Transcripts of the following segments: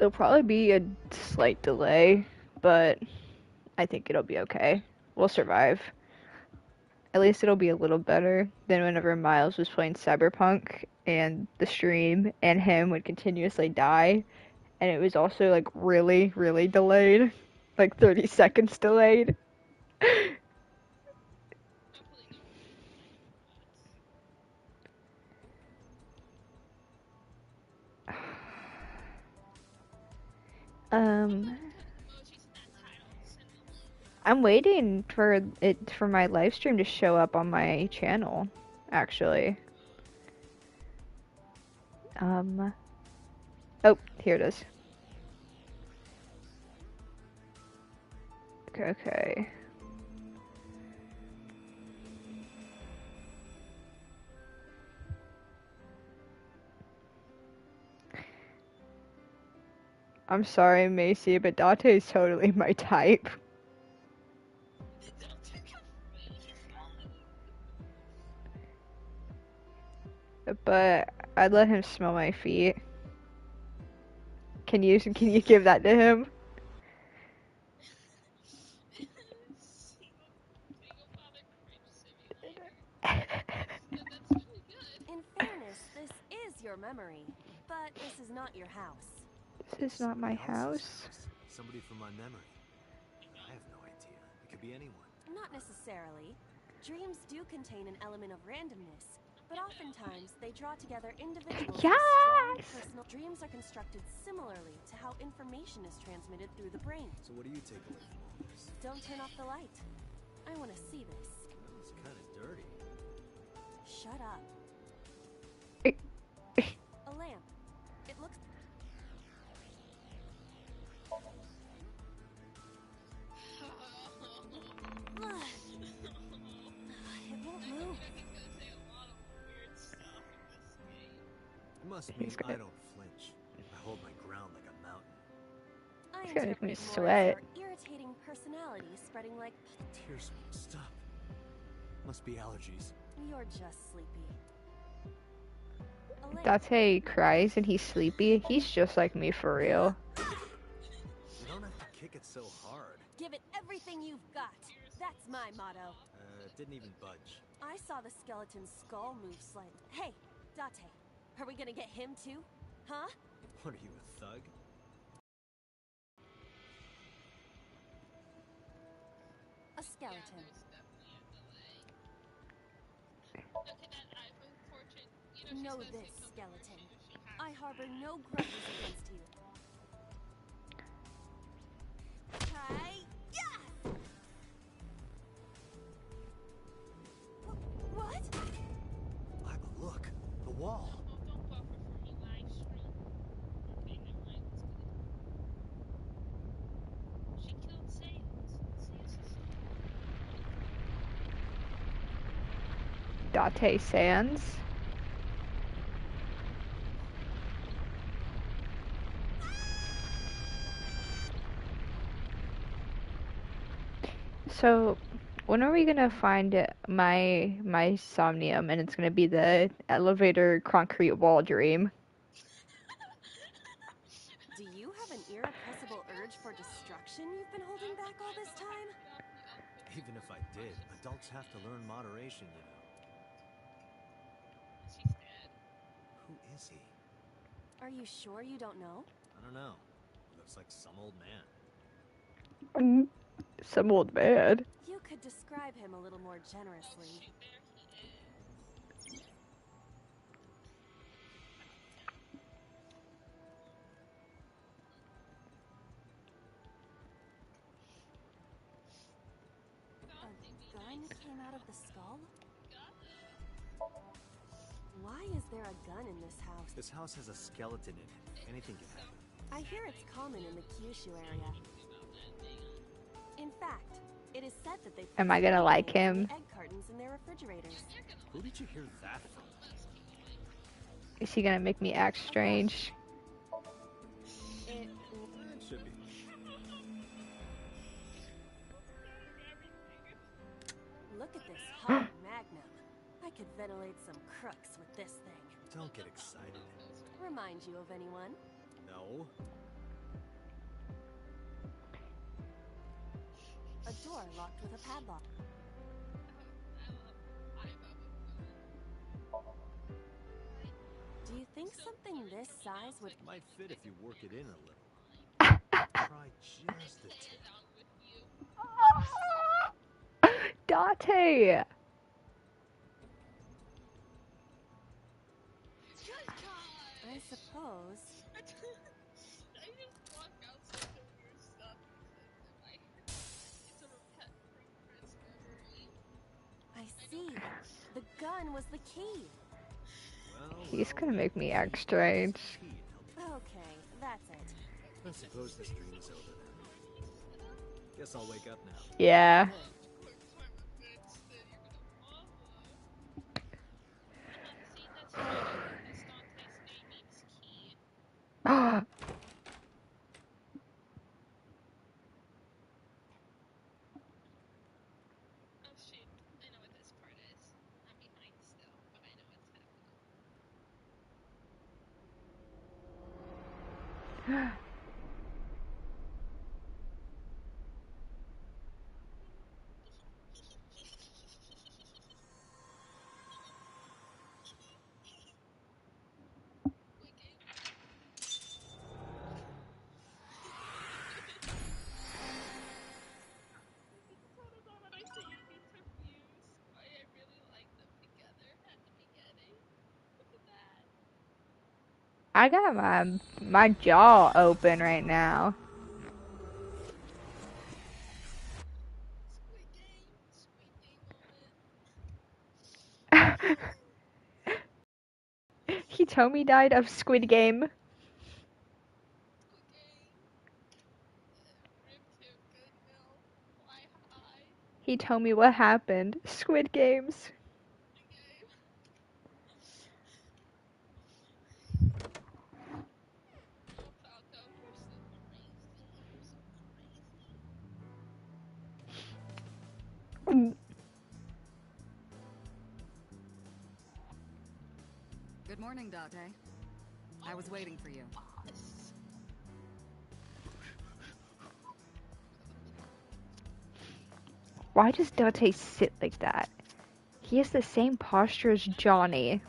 There'll probably be a slight delay, but I think it'll be okay. We'll survive. At least it'll be a little better than whenever Miles was playing Cyberpunk and the stream and him would continuously die, and it was also like really, really delayed, like 30 seconds delayed. Um, I'm waiting for my live stream to show up on my channel, actually. Oh, here it is. Okay. I'm sorry, Macy, but Date is totally my type. But I'd let him smell my feet. Can you give that to him? In fairness, this is your memory, but this is not your house. This is not my house. Somebody from my memory. I have no idea. It could be anyone. Not necessarily. Dreams do contain an element of randomness, but oftentimes they draw together individuals with strong personal. Dreams are constructed similarly to how information is transmitted through the brain. So what do you take away from all this? Don't turn off the light. I want to see this. It's kind of dirty. Shut up. A lamp. It looks... It won't move. It must mean I don't flinch. I hold my ground like a mountain. It's gonna make me More as sweat. your irritating personality spreading like... Tears won't stop. Must be allergies. You're just sleepy. Date cries and he's sleepy. He's just like me for real. You don't have to kick it so hard. Give it everything you've got. That's my motto. It didn't even budge. I saw the skeleton's skull move slightly. Hey, Date, are we gonna get him too? Huh? What are you, a thug? A skeleton. Know this, skeleton. I harbor no grudges against you. Hi! Yeah! What? Look, the wall. Date Sands. So, when are we gonna find my somnium and it's gonna be the elevator concrete wall dream? Do you have an irrepressible urge for destruction you've been holding back all this time? Even if I did, adults have to learn moderation, you know. Who is he? Are you sure you don't know? I don't know. He looks like some old man. Some old man. You could describe him a little more generously. A gun came out of the skull? Why is there a gun in this house? This house has a skeleton in it. Anything can happen. I hear it's common in the Kyushu area. In fact, it is said that they Am I gonna like him? egg cartons in their refrigerators. Who did you hear that from? Is he gonna make me act strange? It Should be. Look at this hot magnum. I could ventilate some crooks with this thing. Don't get excited. Remind you of anyone? No. A door locked with a padlock. Do you think something this size would... Might fit if you work it in a little. Try just a tip. Date! I suppose. I see. The gun was the key. He's gonna make me act strange. Okay, that's it. I suppose this dream is over then. Guess I'll wake up now. Yeah. I got my jaw open right now. Hitomi died of Squid Game. He told me what happened. Squid Games. Good morning, Date. I was waiting for you. Why does Date sit like that? He has the same posture as Johnny.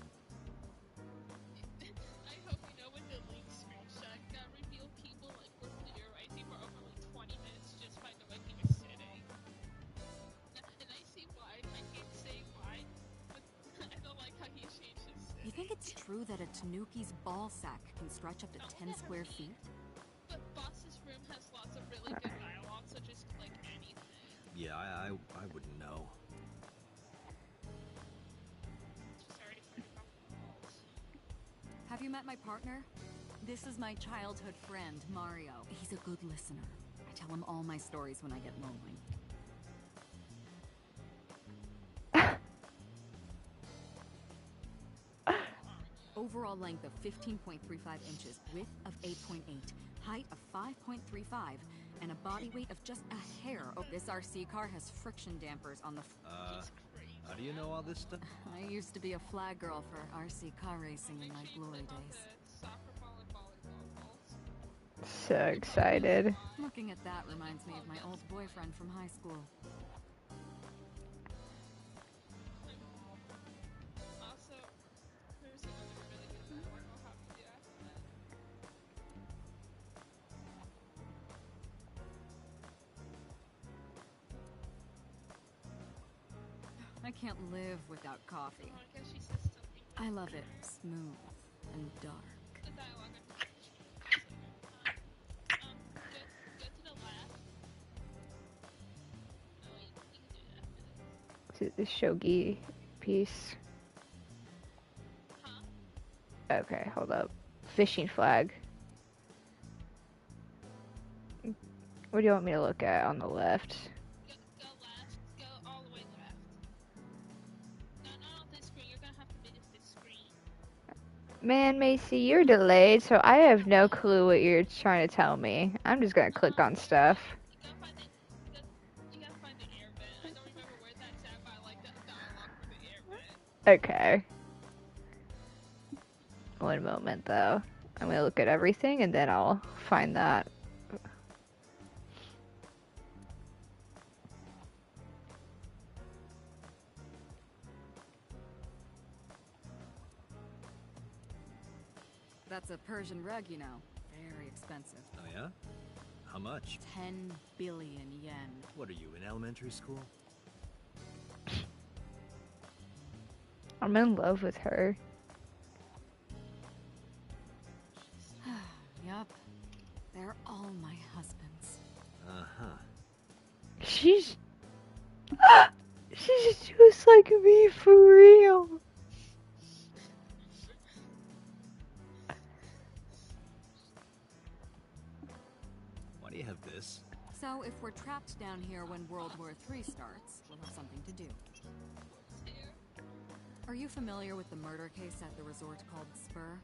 You think it's true that a Tanuki's ball sack can stretch up to 10 square feet? Yeah, I wouldn't know. Have you met my partner? This is my childhood friend, Mario. He's a good listener. I tell him all my stories when I get lonely. Overall length of 15.35 inches, width of 8.8, height of 5.35, and a body weight of just a hair. Oh, this RC car has friction dampers on the... How do you know all this stuff? I used to be a flag girl for RC car racing in my glory days. So excited. Looking at that reminds me of my old boyfriend from high school. I can't live without coffee. I love it smooth and dark. Is it the shogi piece? Okay, hold up. Fishing flag. What do you want me to look at on the left? Man, Macy, you're delayed, so I have no clue what you're trying to tell me. I'm just gonna click on stuff. Okay. One moment, though. I'm gonna look at everything, and then I'll find that. That's a Persian rug, you know. Very expensive. Oh yeah? How much? 10 billion yen. What are you, in elementary school? I'm in love with her. Yup. They're all my husbands. Uh-huh. She's just like me for real. Why do you have this? So if we're trapped down here when World War III starts, we'll have something to do. Are you familiar with the murder case at the resort called Spur?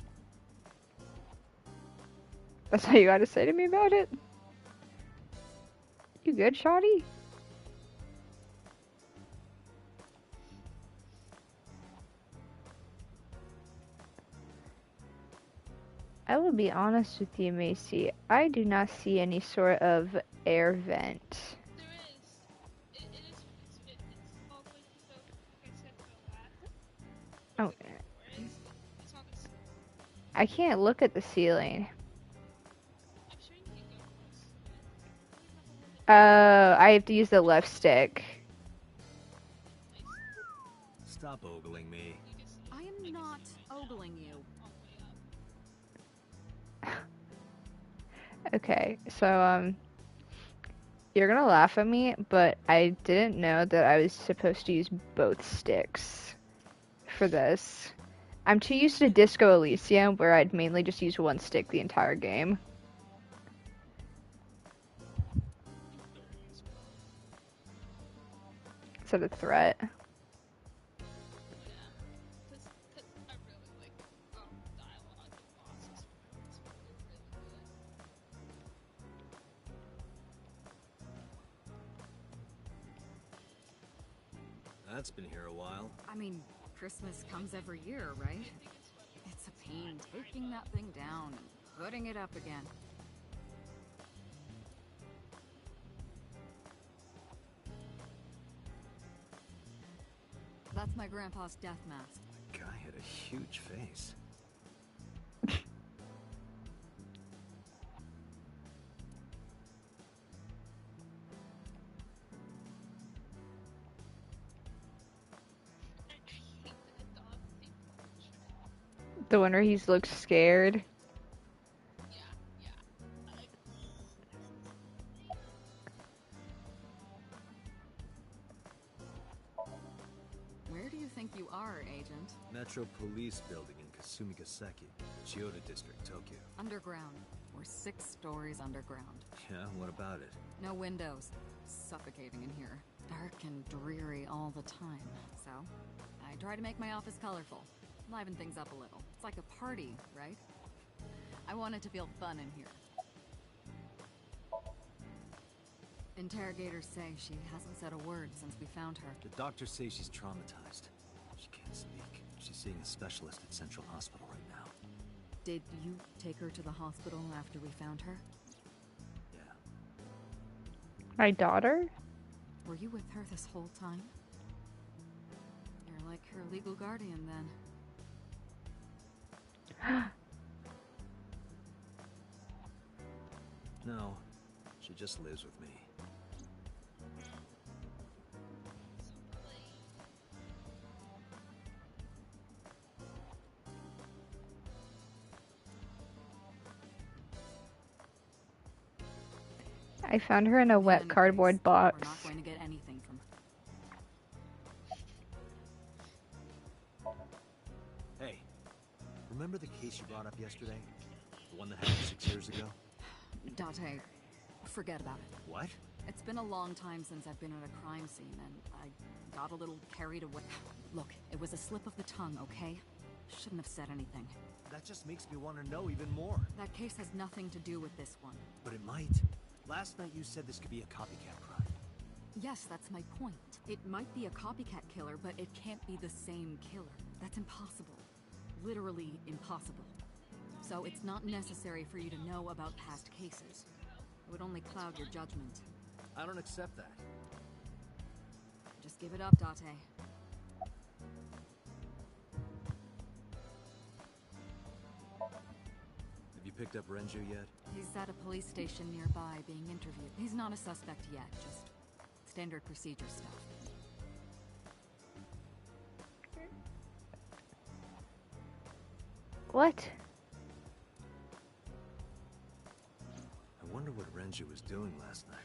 That's all you gotta say to me about it? You good, Shawty? I will be honest with you, Macy. I do not see any sort of air vent. There is. It's all the way to the, like I said, to the left. Oh, It's on the. I can't look at the ceiling. I'm sure you can go close. I have to use the left stick. Stop ogling me. I am not ogling you. Okay, so, you're gonna laugh at me, but I didn't know that I was supposed to use both sticks for this. I'm too used to Disco Elysium, where I'd mainly just use one stick the entire game. Is that a threat? Because I really like dialogue and bosses for this one. They're really good. That's been here a while. I mean, Christmas comes every year, right? It's a pain taking that thing down and putting it up again. That's my grandpa's death mask. The guy had a huge face. The one where he looks scared. Where do you think you are, Agent? Metro Police Building in Kasumigaseki, Chiyoda District, Tokyo. Underground. We're 6 stories underground. Yeah, what about it? No windows. Suffocating in here. Dark and dreary all the time. So, I try to make my office colorful. Liven things up a little. It's like a party, right? I want it to feel fun in here. Interrogators say she hasn't said a word since we found her. The doctors say she's traumatized. She can't speak. She's seeing a specialist at Central Hospital right now. Did you take her to the hospital after we found her? Yeah. My daughter? Were you with her this whole time? You're like her legal guardian then. No, she just lives with me. I found her in a wet In any cardboard case, box. We're not going to get anything from Hey, remember the case you brought up yesterday? The one that happened 6 years ago? Date. Forget about it. What? It's been a long time since I've been at a crime scene, and I got a little carried away. Look, it was a slip of the tongue, okay? Shouldn't have said anything. That just makes me want to know even more. That case has nothing to do with this one. But it might. Last night you said this could be a copycat crime. Yes, that's my point. It might be a copycat killer, but it can't be the same killer. That's impossible. Literally impossible. So it's not necessary for you to know about past cases. It would only cloud your judgment. I don't accept that. Just give it up, Date. picked up Renju yet? He's at a police station nearby being interviewed. He's not a suspect yet, just standard procedure stuff. What? I wonder what Renju was doing last night.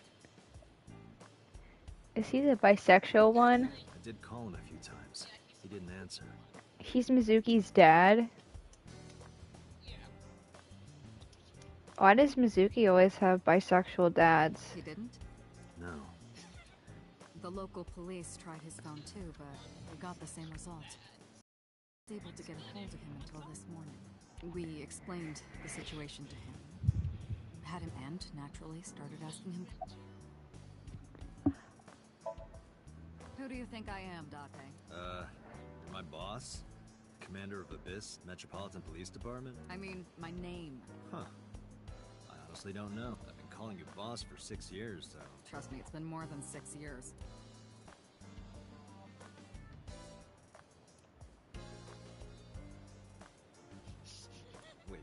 Is he the bisexual one? I did call him a few times. He didn't answer. He's Mizuki's dad? Yeah. Why does Mizuki always have bisexual dads? He didn't? No. The local police tried his phone too, but they got the same result. I was able to get a hold of him until this morning. We explained the situation to him. Had him end, naturally, started asking him... Who do you think I am, Date? You're my boss? Commander of Abyss Metropolitan Police Department? I mean, my name. Huh. I honestly don't know. I've been calling you boss for 6 years, so... Trust me, it's been more than 6 years. Wait,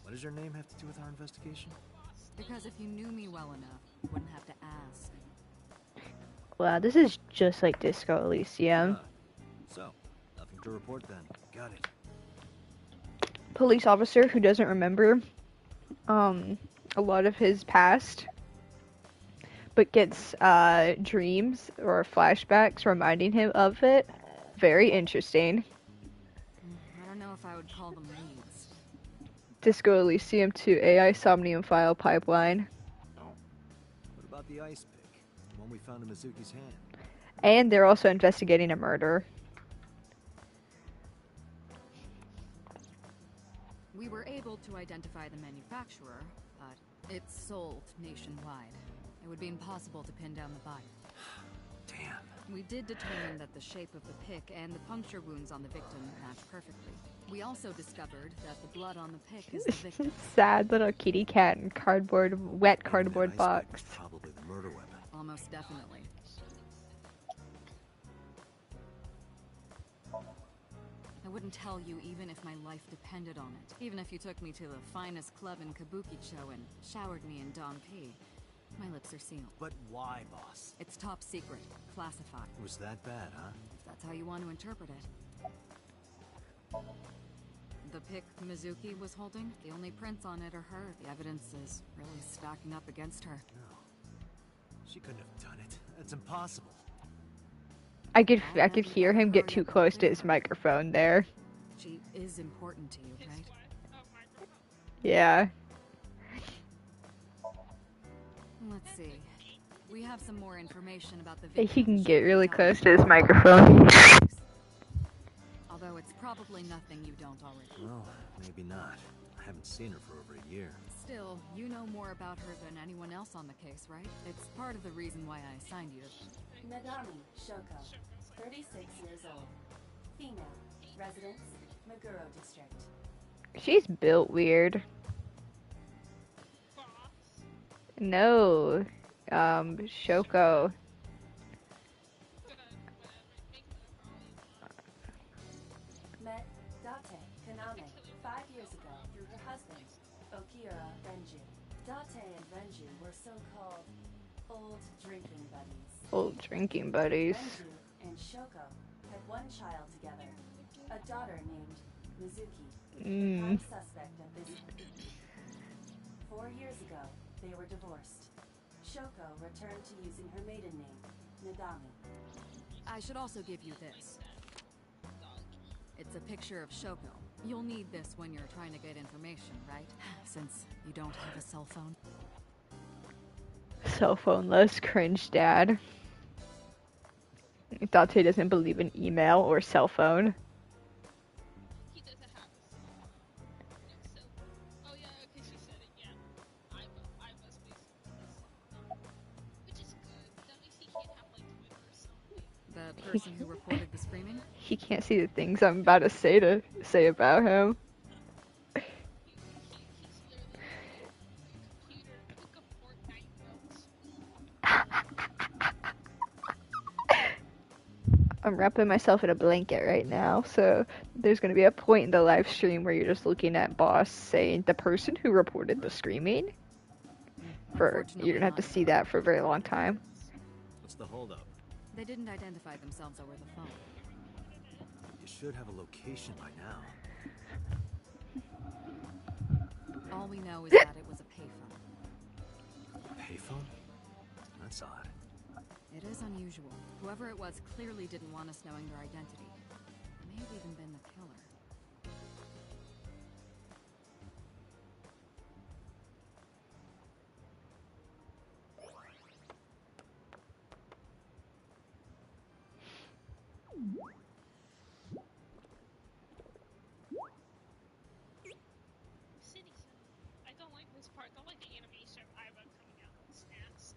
what does your name have to do with our investigation? Because if you knew me well enough, you wouldn't have to ask. Wow, this is just like Disco Elysium. So, nothing to report then. Got it. Police officer who doesn't remember a lot of his past, but gets dreams or flashbacks reminding him of it. Very interesting. I don't know if I would call them leads. Disco Elysium to AI Somnium file pipeline. What about the ice pick? The one we found in Mizuki's hand? And they're also investigating a murder. We were able to identify the manufacturer, but it's sold nationwide. It would be impossible to pin down the buyer. Damn. We did determine that the shape of the pick and the puncture wounds on the victim match perfectly. We also discovered that the blood on the pick is the victim. Sad little kitty cat in cardboard, wet Maybe cardboard that ice pick box. was probably the murder weapon. Almost definitely. I wouldn't tell you even if my life depended on it. Even if you took me to the finest club in Kabukicho and showered me in Don P. My lips are sealed. But why, boss? It's top secret, classified. It was that bad, huh? If that's how you want to interpret it. The pick Mizuki was holding, the only prints on it are her. The evidence is really stacking up against her. No. She couldn't have done it. That's impossible. I could hear him get too close to his microphone there. She is important to you, His right? what? Oh, microphone. Yeah. Let's see. We have some more information about the He victim. can get really close to his microphone. Although it's probably nothing you don't already. Well, maybe not. I haven't seen her for over a year. Still, you know more about her than anyone else on the case, right? It's part of the reason why I assigned you. Nadami Shoko, 36 years old. Female. Residence, Meguro District. She's built weird. Boss. No. Shoko. Good. Whatever. Make her probably. Met Date Kaname 5 years ago through her husband, Okira Renju. Date and Renju were so-called old drinking buddies. Old drinking buddies. Renju and Shoko had one child together, a daughter named Mizuki. Prime suspect of this. 4 years ago, they were divorced. Shoko returned to using her maiden name, Nadami. I should also give you this. It's a picture of Shoko. You'll need this when you're trying to get information, right? Since you don't have a cell phone. Cell phone-less cringe dad. Date doesn't believe in email or cell phone. He doesn't have a cell phone. Oh yeah, okay, she said it. Yeah, I was basically, which is good. At least he can't have like Twitter or something. The person who reported the screaming? He can't see the things I'm about to say about him. He's literally a computer book of Fortnite notes. I'm wrapping myself in a blanket right now, so there's gonna be a point in the live stream where you're just looking at boss saying the person who reported the screaming. You're Unfortunately gonna have to not. see that for a very long time. What's the holdup? They didn't identify themselves over the phone. You should have a location by now. All we know is that it was a payphone. Payphone? That's odd. It is unusual. Whoever it was clearly didn't want us knowing their identity. May have even been the killer. City Center. I don't like this part. I don't like the animation of Iva coming out with snacks.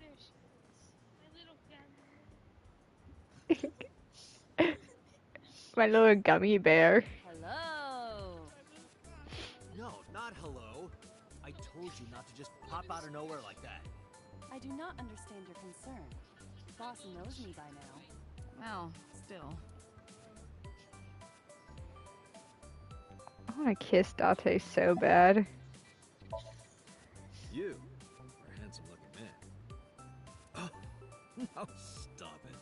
There she is. My little gummy. My little gummy bear. Hello. No, not hello. I told you not to just pop out of nowhere like that. I do not understand your concern. Boss knows me by now. Well, still. I wanna kiss Date so bad. You are a handsome looking man. Oh, no, stop it.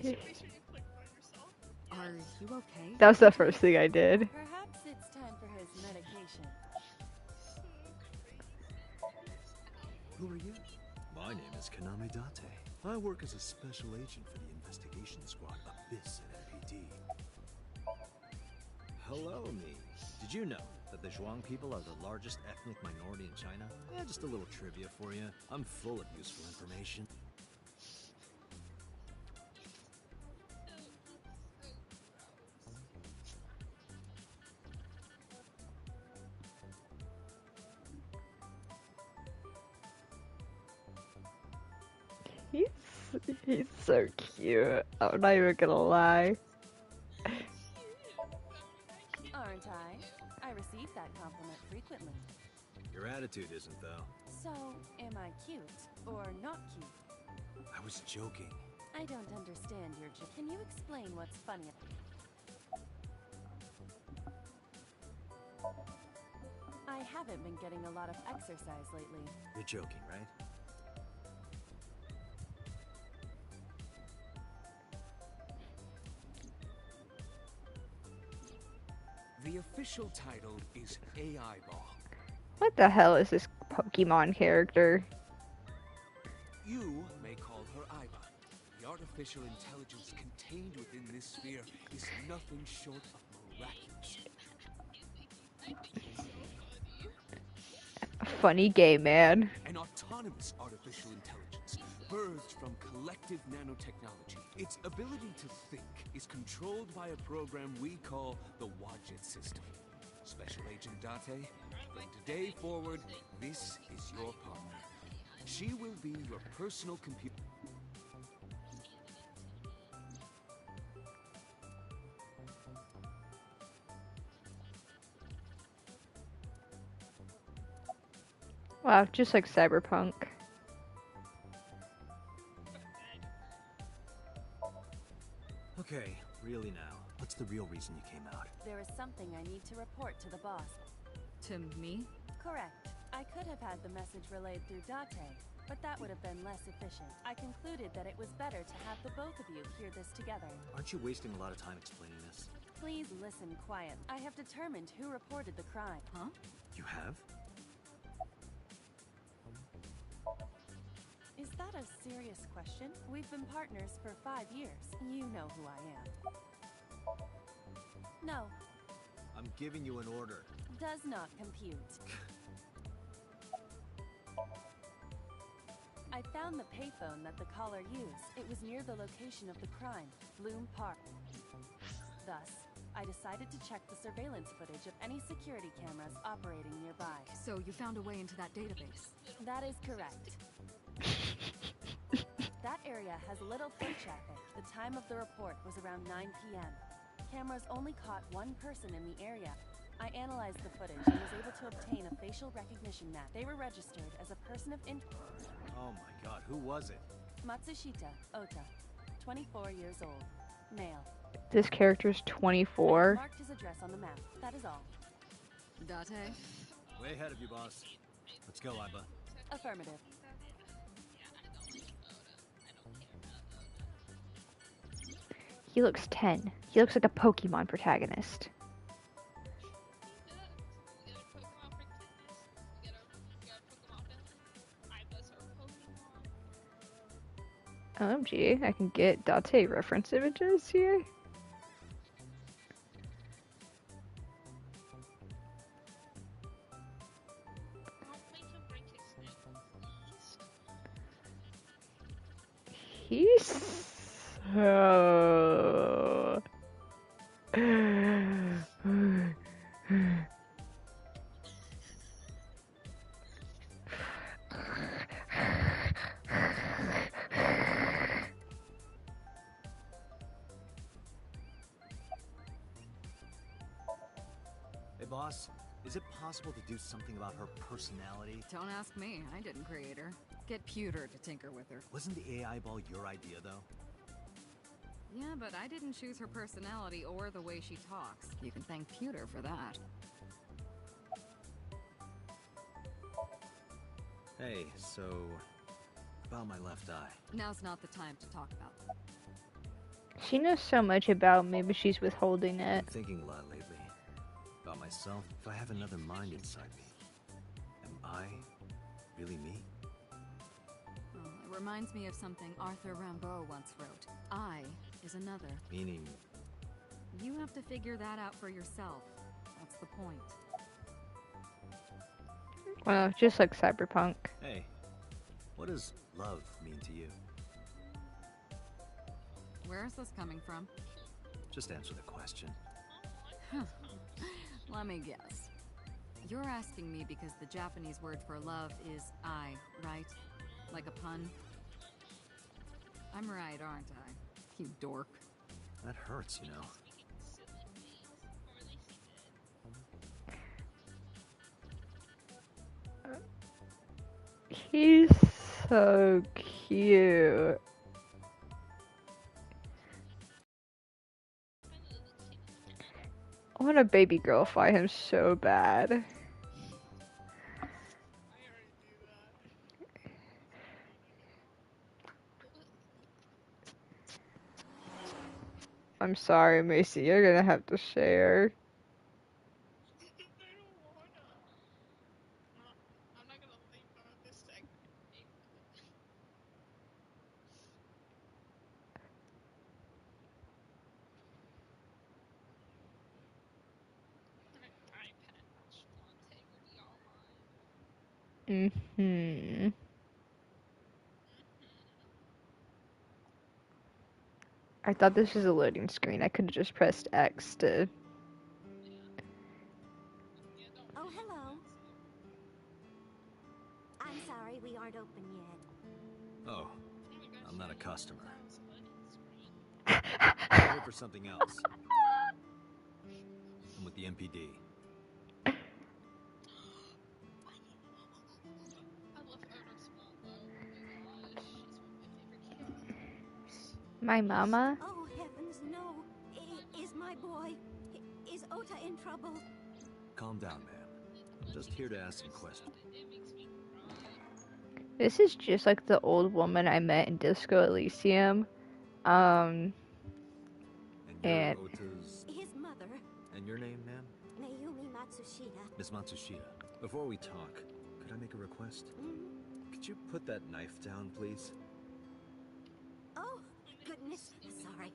Make sure you click on yourself. Are you okay? That was the first thing I did. Perhaps it's time for his medication. Who are you? My name is Kaname Date. I work as a special agent for the investigation squad Abyss at MPD. Hello, me. Did you know that the Zhuang people are the largest ethnic minority in China? Yeah, just a little trivia for you. I'm full of useful information. He's so cute. I'm not even gonna lie. Aren't I? I receive that compliment frequently. Your attitude isn't, though. So, am I cute or not cute? I was joking. I don't understand your joke. Can you explain what's funny? I haven't been getting a lot of exercise lately. You're joking, right? The official title is AI Ball. What the hell is this Pokemon character? You may call her Iva. The artificial intelligence contained within this sphere is nothing short of miraculous. I think he's so funny. Funny gay man. An autonomous artificial intelligence birthed from collective nanotechnology. Its ability to think is controlled by a program we call the Wadjet system. Special Agent Date, from today forward, this is your partner. She will be your personal computer. Wow, just like Cyberpunk. Okay, really now. What's the real reason you came out? There is something I need to report to the boss. To me? Correct. I could have had the message relayed through Date, but that would have been less efficient. I concluded that it was better to have the both of you hear this together. Aren't you wasting a lot of time explaining this? Please listen quiet. I have determined who reported the crime. Huh? You have? Is that a serious question? We've been partners for 5 years. You know who I am. No, I'm giving you an order. does not compute. I found the payphone that the caller used. It was near the location of the crime, Bloom Park. Thus, I decided to check the surveillance footage of any security cameras operating nearby. So you found a way into that database. That is correct. That area has little foot traffic. The time of the report was around 9 p.m. Cameras only caught one person in the area. I analyzed the footage and was able to obtain a facial recognition map. They were registered as a person of interest. Oh my god, who was it? Matsushita Ota, 24 years old, male. This character's I have 24. marked his address on the map. That is all. Date? Way ahead of you, boss. Let's go, Iba. Affirmative. Yeah, I don't like Oda. I don't care about Oda. He looks 10. He looks like a Pokemon protagonist. We got a Pokemon protagonist. We got a Pokemon villain. Iba's our Pokemon. OMG, I can get Date reference images here. Don't make him break his neck, please. He's so... Hey, boss. Is it possible to do something about her personality? Don't ask me. I didn't create her. Get Pewter to tinker with her. Wasn't the AI ball your idea, though? Yeah, but I didn't choose her personality or the way she talks. You can thank Pewter for that. Hey, so... about my left eye. Now's not the time to talk about that. She knows so much about me, but she's withholding it. I'm thinking a lot lately. About myself. If I have another mind inside me, am I really me? Oh, it reminds me of something Arthur Rimbaud once wrote. I is another. Meaning... You have to figure that out for yourself. That's the point. Well, just like Cyberpunk. Hey, what does love mean to you? Where is this coming from? Just answer the question. Let me guess. You're asking me because the Japanese word for love is I, right? Like a pun? I'm right, aren't I? You dork. That hurts, you know. He's so cute. I want a baby girl fight him so bad. I already do that. I'm sorry, Macy, you're gonna have to share. I don't wanna. I'm not gonna leave out this segment. Eye patch. Dante will be all mine. Mm-hmm. I thought this was a loading screen. I could have just pressed X to... Yeah, don't Oh, worry. hello. I'm sorry we aren't open yet. Oh, Oh my gosh, I'm not a you customer. sounds loading screen. Wait for something else. I'm with the MPD. I love Oda Small though. Oh my gosh, she's one of my favorite characters. My mama? Oh, heavens, no. Is my boy... Is Ota in trouble? Calm down, ma'am. I'm just here to ask some questions. It makes me cry. This is just like the old woman I met in Disco Elysium. And you're And- Ota's... His mother, And your name, ma'am? Mayumi Matsushita. Miss Matsushita. Before we talk, could I make a request? Mm. Could you put that knife down, please? Oh, goodness. Sorry.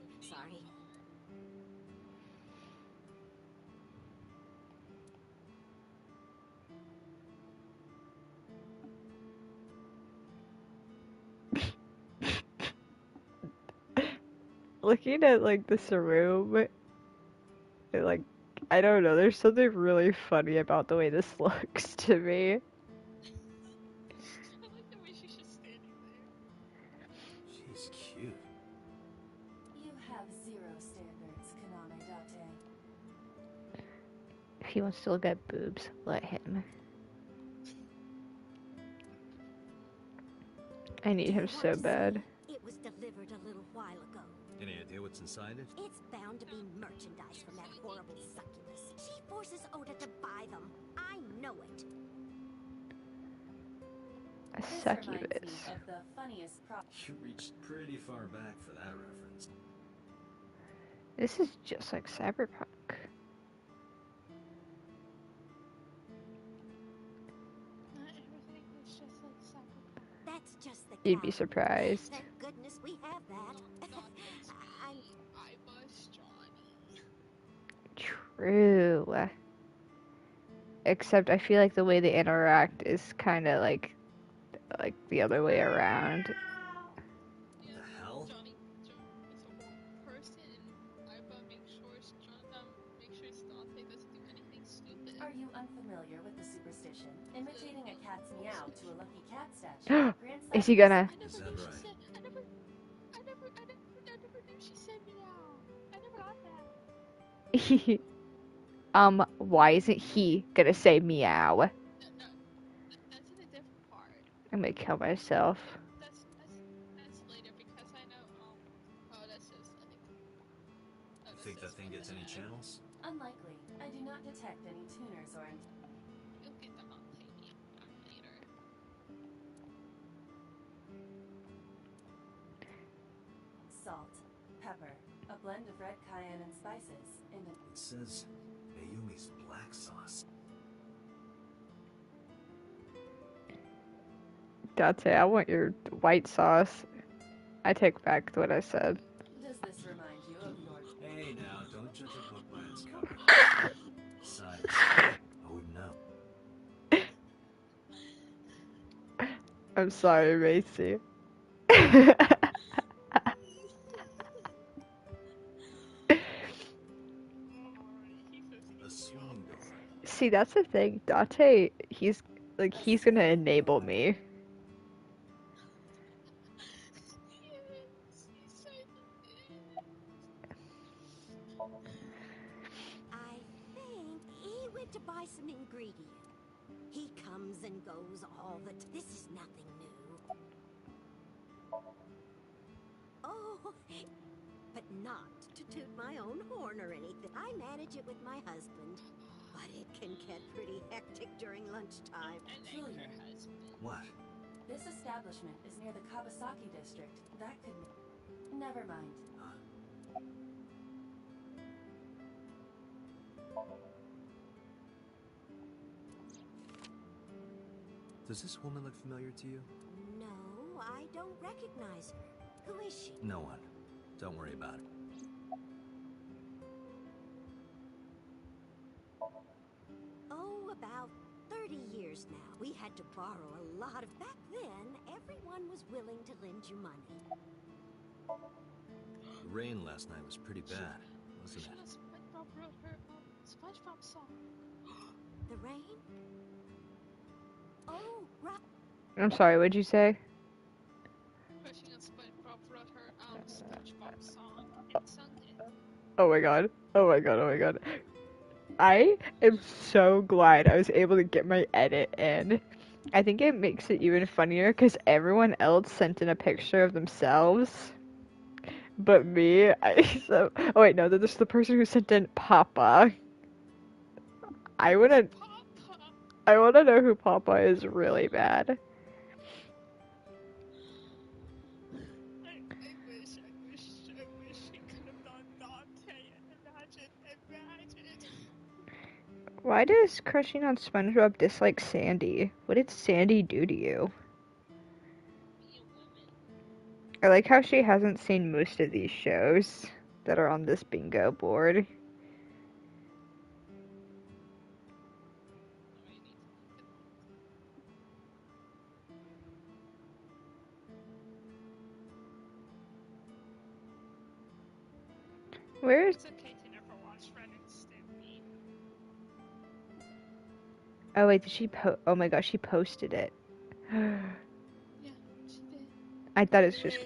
Looking at like this room, it, like, I don't know, there's something really funny about the way this looks to me. I like the way she's just standing there. She's cute. You have zero standards, Kaname Date. If he wants to look at boobs, let him. I need Do him you so want to bad. see? It was delivered a little while ago. Any idea what's inside it? It's bound to be merchandise from that horrible succubus. She forces Oda to buy them. I know it. A This succubus. reminds me of the funniest You reached pretty far back for that reference. This is just like Cyberpunk. Not everything is just like Cyberpunk. That's just the You'd be calendar. surprised. Thank goodness we have that. Not just I'm me. I was Johnny. True. Except I feel like the way they interact is kind of like the other way around. Yeah, The hell? Johnny is a horrible person, and Iba makes sure Dante doesn't do anything stupid. Are you unfamiliar with the superstition? Imitating a cat's meow to a lucky cat statue grants Is that he gonna? I never Is knew that she right? said. I never knew she said meow. I never got that. Why isn't he gonna say meow? No, that's in a different part. I'm gonna kill myself. That's later because I know. Oh, that's just. I think. Oh, You that's think that just thing what gets the any heck. channels? Unlikely. I do not detect any tuners or You'll get the Dante meow later. salt, pepper, a blend of red cayenne and spices, and an It says Mayumi's black sauce. Dante, I want your white sauce. I take back what I said. Does this remind you of your Hey now, don't judge a book by its cover. Besides, I wouldn't know. I'm sorry, Macy. A swing door. See, that's the thing. Dante, he's gonna enable me. Yes, he certainly is. I think he went to buy some ingredient. He comes and goes all the time. This is nothing new. Oh, but not to toot my own horn or anything. I manage it with my husband. But it can get pretty hectic during lunchtime. And Julia. her husband. What? This establishment is near the Kawasaki district. That could... Never mind. Does this woman look familiar to you? No, I don't recognize her. Who is she? No one. Don't worry about it. Oh, about 30 years now. We had to borrow a lot of... Back then, everyone was willing to lend you money. The rain last night was pretty bad, wasn't it? SpongeBob wrote her SpongeBob song. The rain? Oh, right. I'm sorry, what'd you say? Crushing on SpongeBob wrote her SpongeBob song and sung it. Oh my god. Oh my god, oh my god. I am so glad I was able to get my edit in. I think it makes it even funnier because everyone else sent in a picture of themselves. But me, oh wait, no, that's the person who sent in Papa. I wanna know who Papa is really bad. I wish she could have done Dante. Imagine. Why does crushing on SpongeBob dislike Sandy? What did Sandy do to you? Be a woman. I like how she hasn't seen most of these shows that are on this bingo board. Where's... It's okay to never watch Ren and Stimpy. Oh wait, did she oh my gosh, she posted it. Yeah, she did. I thought it's just...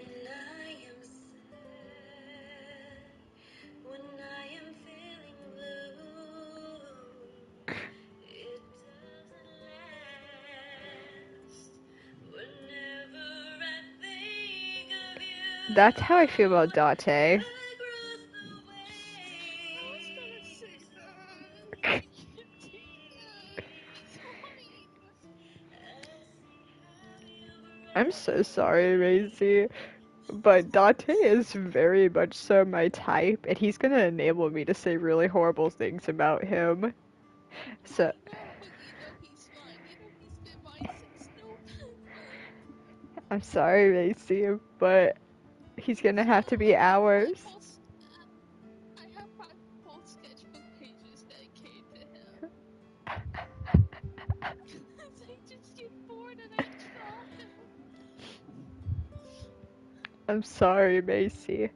That's how I feel about Date. I was gonna say I'm so sorry, Maisie, but Date is very much so my type, and he's gonna enable me to say really horrible things about him. So, I know, but he's mine. He's been mine since November. I'm sorry, Macy, but he's gonna have to be ours. I have 5 whole sketchbook pages dedicated to him. I just get bored and I draw him. I'm sorry, Macy.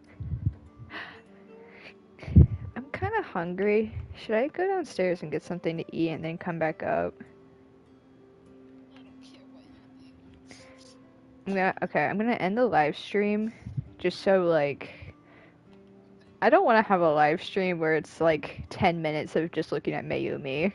I'm kind of hungry. Should I go downstairs and get something to eat and then come back up? I don't care what you I'm gonna end the live stream just so like I don't want to have a live stream where it's like 10 minutes of just looking at Mayumi.